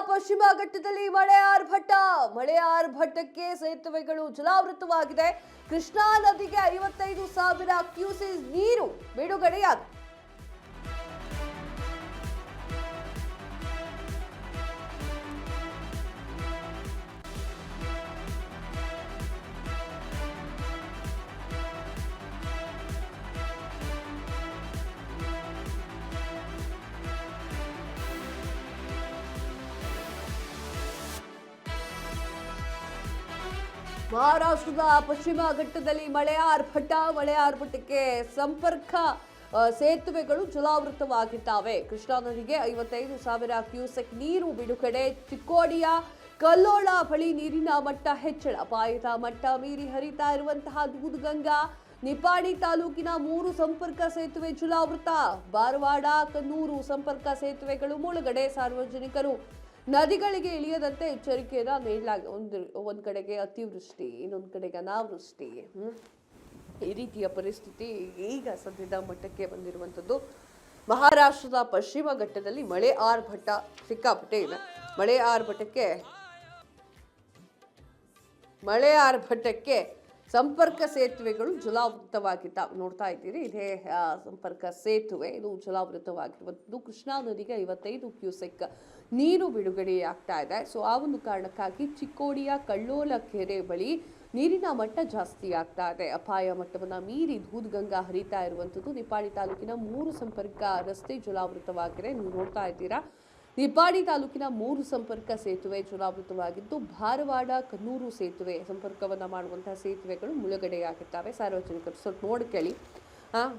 ಪಶ್ಚಿಮ ಘಟ್ಟದಲ್ಲಿ ಮಳೆ ಆರ್ಭಟಕ್ಕೆ ಸೇತುವೆಗಳು ಜಲಾವೃತವಾಗಿದೆ. ಕೃಷ್ಣಾ ನದಿಗೆ 55,000 ಕ್ಯೂಸೆಸ್ ನೀರು ಬಿಡುಗಡೆಯಾಗಿದೆ. ಮಹಾರಾಷ್ಟ್ರದ ಪಶ್ಚಿಮ ಘಟ್ಟದಲ್ಲಿ ಮಳೆ ಆರ್ಭಟಕ್ಕೆ ಸಂಪರ್ಕ ಸೇತುವೆಗಳು ಜಲಾವೃತವಾಗಿದ್ದಾವೆ. ಕೃಷ್ಣಾ ನದಿಗೆ 55,000 ಕ್ಯೂಸೆಕ್ ನೀರು ಬಿಡುಗಡೆ. ಚಿಕ್ಕೋಡಿಯ ಕಲ್ಲೋಳ ಬಳಿ ನೀರಿನ ಮಟ್ಟ ಹೆಚ್ಚಳ. ಅಪಾಯದ ಮಟ್ಟ ಮೀರಿ ಹರಿತಾ ಇರುವಂತಹ ದೂಧಗಂಗಾ. ನಿಪಾಣಿ ತಾಲೂಕಿನ 3 ಸಂಪರ್ಕ ಸೇತುವೆ ಜಲಾವೃತ. ಬಾರವಾಡ ಕನ್ನೂರು ಸಂಪರ್ಕ ಸೇತುವೆಗಳು ಮುಳುಗಡೆ. ಸಾರ್ವಜನಿಕರು ನದಿಗಳಿಗೆ ಇಳಿಯದಂತೆ ಎಚ್ಚರಿಕೆಯನ್ನ ನೀಡಲಾಗಿದೆ. ಒಂದ್ ಕಡೆಗೆ ಅತಿವೃಷ್ಟಿ, ಇನ್ನೊಂದು ಕಡೆಗೆ ಅನಾವೃಷ್ಟಿ, ಈ ರೀತಿಯ ಪರಿಸ್ಥಿತಿ ಈಗ ಸದ್ಯದ ಮಟ್ಟಕ್ಕೆ ಬಂದಿರುವಂಥದ್ದು. ಮಹಾರಾಷ್ಟ್ರದ ಪಶ್ಚಿಮ ಘಟ್ಟದಲ್ಲಿ ಮಳೆ ಆರ್ಭಟ ಸಿಕ್ಕಾಪಟ್ಟೆ ಇದೆ. ಮಳೆ ಆರ್ಭಟಕ್ಕೆ ಸಂಪರ್ಕ ಸೇತುವೆಗಳು ಜಲಾವೃತವಾಗಿದ್ದಾವೆ. ನೋಡ್ತಾ ಇದ್ದೀರಿ, ಇದೇ ಸಂಪರ್ಕ ಸೇತುವೆ ಇದು ಜಲಾವೃತವಾಗಿರುವಂಥದ್ದು. ಕೃಷ್ಣಾ ನದಿಗೆ 55 ಕ್ಯೂಸೆಕ್ ನೀರು ಬಿಡುಗಡೆಯಾಗ್ತಾ ಇದೆ. ಸೊ ಆ ಒಂದು ಕಾರಣಕ್ಕಾಗಿ ಚಿಕ್ಕೋಡಿಯ ಕಳ್ಳೋಲ ಕೆರೆ ಬಳಿ ನೀರಿನ ಮಟ್ಟ ಜಾಸ್ತಿ ಆಗ್ತಾ ಇದೆ. ಅಪಾಯ ಮಟ್ಟವನ್ನು ಮೀರಿ ದೂಧಗಂಗಾ ಹರಿತಾ ಇರುವಂಥದ್ದು. ನಿಪಾಣಿ ತಾಲೂಕಿನ 3 ಸಂಪರ್ಕ ರಸ್ತೆ ಜಲಾವೃತವಾಗಿದೆ. ನೀವು ನೋಡ್ತಾ ಇದ್ದೀರಾ, ನಿಪಾಣಿ ತಾಲೂಕಿನ 3 ಸಂಪರ್ಕ ಸೇತುವೆ ಜಲಾವೃತವಾಗಿದ್ದು, ಬಾರವಾಡ ಕನ್ನೂರು ಸೇತುವೆ ಸಂಪರ್ಕವನ್ನು ಮಾಡುವಂತಹ ಸೇತುವೆಗಳು ಮುಳುಗಡೆಯಾಗಿದ್ದಾವೆ. ಸಾರ್ವಜನಿಕರು ಸ್ವಲ್ಪ ನೋಡ್ಕೊಳ್ಳಿ,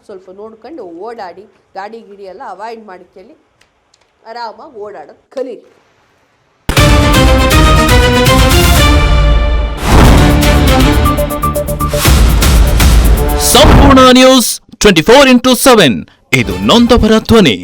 ಸ್ವಲ್ಪ ನೋಡ್ಕೊಂಡು ಓಡಾಡಿ, ಗಾಡಿ ಗಿಡಿ ಎಲ್ಲ ಅವಾಯ್ಡ್ ಮಾಡಿಕೊಳ್ಳಿ, ಆರಾಮಾಗಿ ಓಡಾಡೋದು ಕಲೀರಿ. ಸಂಪೂರ್ಣ ನ್ಯೂಸ್ 24x7 ಇದು ನೊಂದವರ ಧ್ವನಿ.